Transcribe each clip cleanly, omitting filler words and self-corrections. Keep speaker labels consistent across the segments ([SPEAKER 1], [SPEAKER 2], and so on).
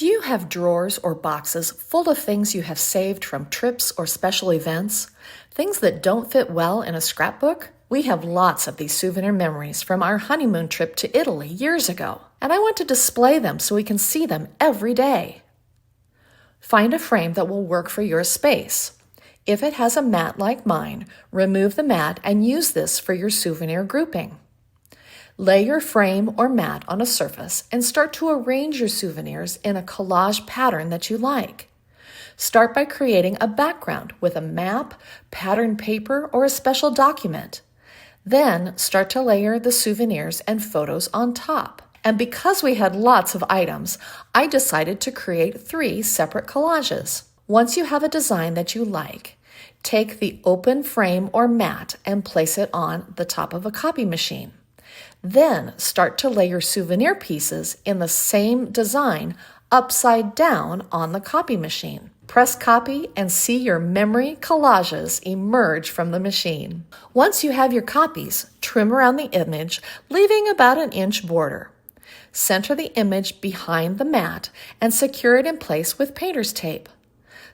[SPEAKER 1] Do you have drawers or boxes full of things you have saved from trips or special events? Things that don't fit well in a scrapbook? We have lots of these souvenir memories from our honeymoon trip to Italy years ago, and I want to display them so we can see them every day. Find a frame that will work for your space. If it has a mat like mine, remove the mat and use this for your souvenir grouping. Lay your frame or mat on a surface and start to arrange your souvenirs in a collage pattern that you like. Start by creating a background with a map, patterned paper, or a special document. Then start to layer the souvenirs and photos on top. And because we had lots of items, I decided to create 3 separate collages. Once you have a design that you like, take the open frame or mat and place it on the top of a copy machine. Then start to lay your souvenir pieces in the same design upside down on the copy machine. Press copy and see your memory collages emerge from the machine. Once you have your copies, trim around the image, leaving about an inch border. Center the image behind the mat and secure it in place with painter's tape.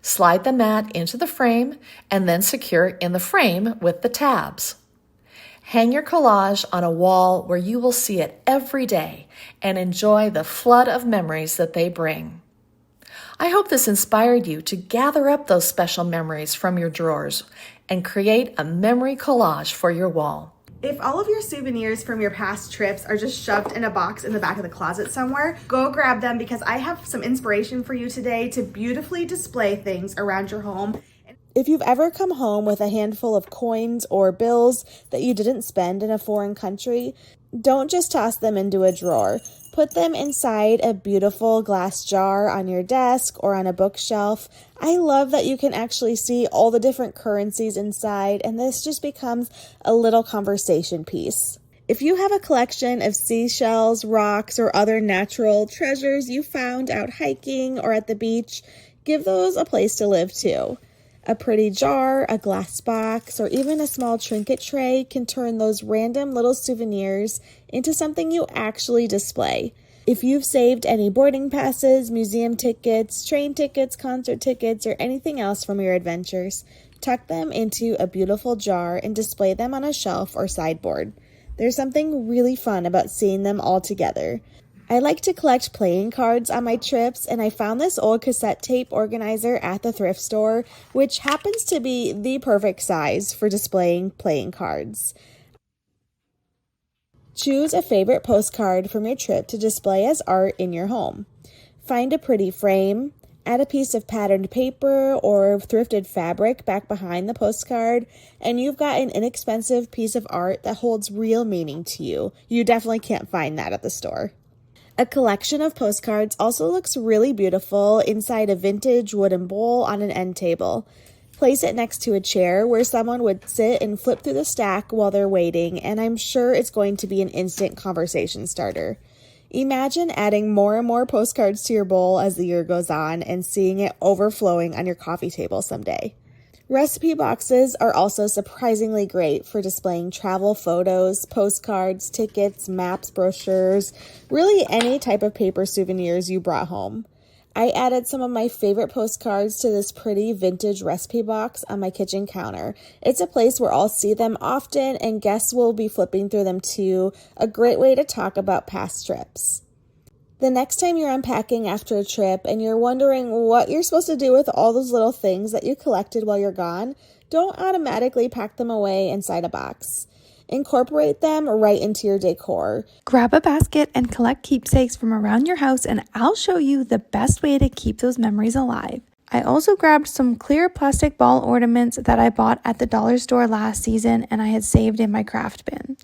[SPEAKER 1] Slide the mat into the frame and then secure it in the frame with the tabs. Hang your collage on a wall where you will see it every day and enjoy the flood of memories that they bring. I hope this inspired you to gather up those special memories from your drawers and create a memory collage for your wall.
[SPEAKER 2] If all of your souvenirs from your past trips are just shoved in a box in the back of the closet somewhere, go grab them because I have some inspiration for you today to beautifully display things around your home. If you've ever come home with a handful of coins or bills that you didn't spend in a foreign country, don't just toss them into a drawer. Put them inside a beautiful glass jar on your desk or on a bookshelf. I love that you can actually see all the different currencies inside, and this just becomes a little conversation piece. If you have a collection of seashells, rocks, or other natural treasures you found out hiking or at the beach, give those a place to live too. A pretty jar, a glass box, or even a small trinket tray can turn those random little souvenirs into something you actually display. If you've saved any boarding passes, museum tickets, train tickets, concert tickets, or anything else from your adventures, tuck them into a beautiful jar and display them on a shelf or sideboard. There's something really fun about seeing them all together. I like to collect playing cards on my trips, and I found this old cassette tape organizer at the thrift store, which happens to be the perfect size for displaying playing cards. Choose a favorite postcard from your trip to display as art in your home. Find a pretty frame, add a piece of patterned paper or thrifted fabric back behind the postcard, and you've got an inexpensive piece of art that holds real meaning to you. You definitely can't find that at the store. A collection of postcards also looks really beautiful inside a vintage wooden bowl on an end table. Place it next to a chair where someone would sit and flip through the stack while they're waiting, and I'm sure it's going to be an instant conversation starter. Imagine adding more and more postcards to your bowl as the year goes on and seeing it overflowing on your coffee table someday. Recipe boxes are also surprisingly great for displaying travel photos, postcards, tickets, maps, brochures, really any type of paper souvenirs you brought home. I added some of my favorite postcards to this pretty vintage recipe box on my kitchen counter. It's a place where I'll see them often and guests will be flipping through them too, a great way to talk about past trips. The next time you're unpacking after a trip and you're wondering what you're supposed to do with all those little things that you collected while you're gone, don't automatically pack them away inside a box. Incorporate them right into your decor.
[SPEAKER 3] Grab a basket and collect keepsakes from around your house, and I'll show you the best way to keep those memories alive. I also grabbed some clear plastic ball ornaments that I bought at the dollar store last season and I had saved in my craft bin.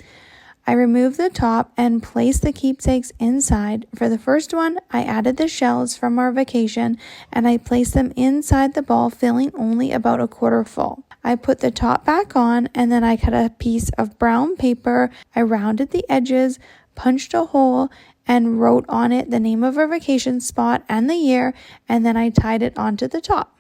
[SPEAKER 3] I removed the top and placed the keepsakes inside. For the first one, I added the shells from our vacation and I placed them inside the ball, filling only about a quarter full. I put the top back on and then I cut a piece of brown paper. I rounded the edges, punched a hole, and wrote on it the name of our vacation spot and the year, and then I tied it onto the top.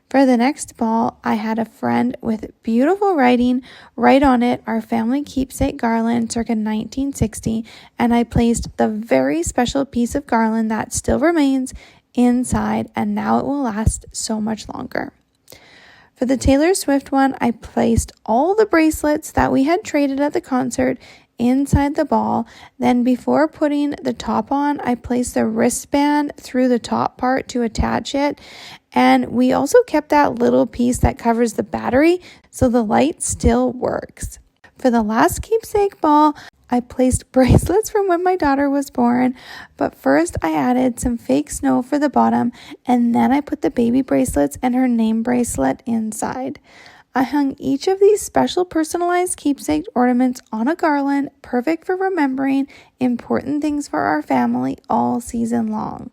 [SPEAKER 3] For the next ball, I had a friend with beautiful writing right on it, our family keepsake garland circa 1960, and I placed the very special piece of garland that still remains inside, and now it will last so much longer. For the Taylor Swift one, I placed all the bracelets that we had traded at the concert inside the ball. Then before putting the top on, I placed the wristband through the top part to attach it. And we also kept that little piece that covers the battery so the light still works. For the last keepsake ball, I placed bracelets from when my daughter was born, but first I added some fake snow for the bottom, and then I put the baby bracelets and her name bracelet inside. I hung each of these special personalized keepsake ornaments on a garland, perfect for remembering important things for our family all season long.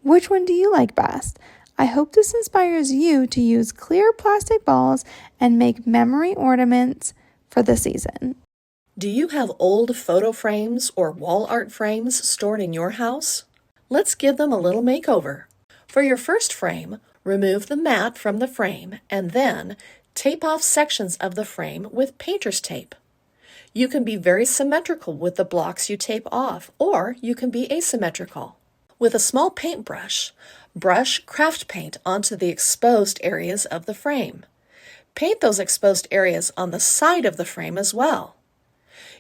[SPEAKER 3] Which one do you like best? I hope this inspires you to use clear plastic balls and make memory ornaments for the season.
[SPEAKER 1] Do you have old photo frames or wall art frames stored in your house? Let's give them a little makeover. For your first frame, remove the mat from the frame and then tape off sections of the frame with painter's tape. You can be very symmetrical with the blocks you tape off, or you can be asymmetrical. With a small paintbrush, brush craft paint onto the exposed areas of the frame. Paint those exposed areas on the side of the frame as well.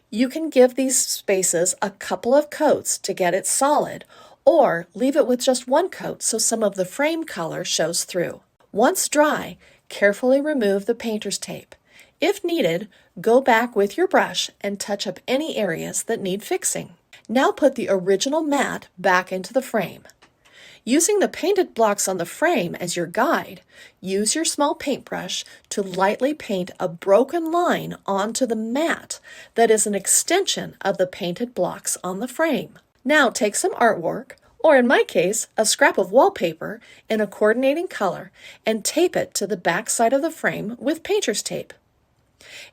[SPEAKER 1] You can give these spaces a couple of coats to get it solid, or leave it with just one coat so some of the frame color shows through. Once dry, carefully remove the painter's tape. If needed, go back with your brush and touch up any areas that need fixing. Now put the original mat back into the frame. Using the painted blocks on the frame as your guide, use your small paintbrush to lightly paint a broken line onto the mat that is an extension of the painted blocks on the frame. Now take some artwork, or in my case, a scrap of wallpaper in a coordinating color, and tape it to the back side of the frame with painter's tape.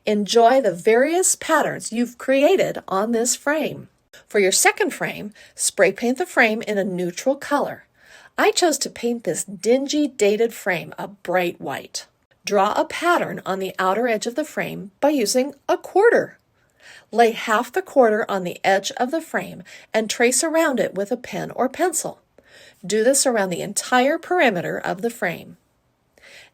[SPEAKER 1] Enjoy the various patterns you've created on this frame. For your second frame, spray paint the frame in a neutral color. I chose to paint this dingy, dated frame a bright white. Draw a pattern on the outer edge of the frame by using a quarter. Lay half the quarter on the edge of the frame and trace around it with a pen or pencil. Do this around the entire perimeter of the frame.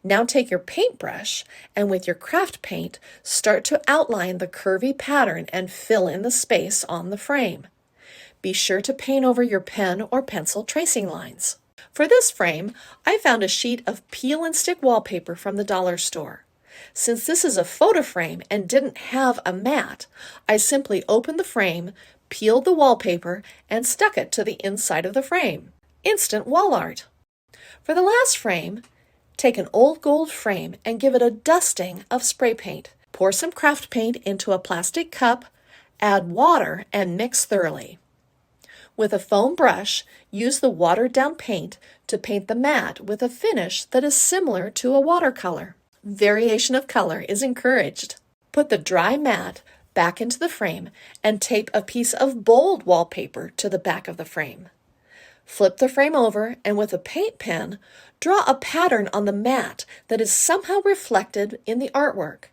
[SPEAKER 1] Now take your paintbrush and with your craft paint, start to outline the curvy pattern and fill in the space on the frame. Be sure to paint over your pen or pencil tracing lines. For this frame, I found a sheet of peel and stick wallpaper from the dollar store. Since this is a photo frame and didn't have a mat, I simply opened the frame, peeled the wallpaper, and stuck it to the inside of the frame. Instant wall art. For the last frame, take an old gold frame and give it a dusting of spray paint. Pour some craft paint into a plastic cup, add water, and mix thoroughly. With a foam brush, use the watered-down paint to paint the mat with a finish that is similar to a watercolor. Variation of color is encouraged. Put the dry mat back into the frame and tape a piece of bold wallpaper to the back of the frame. Flip the frame over and with a paint pen, draw a pattern on the mat that is somehow reflected in the artwork.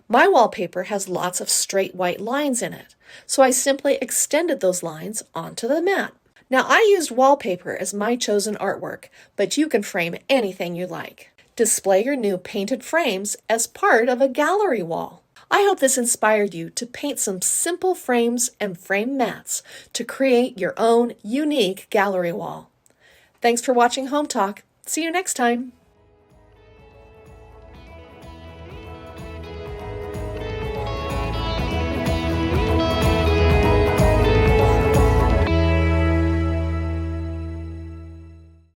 [SPEAKER 1] My wallpaper has lots of straight white lines in it, so I simply extended those lines onto the mat. Now I used wallpaper as my chosen artwork, but you can frame anything you like. Display your new painted frames as part of a gallery wall. I hope this inspired you to paint some simple frames and frame mats to create your own unique gallery wall. Thanks for watching Home Talk. See you next time.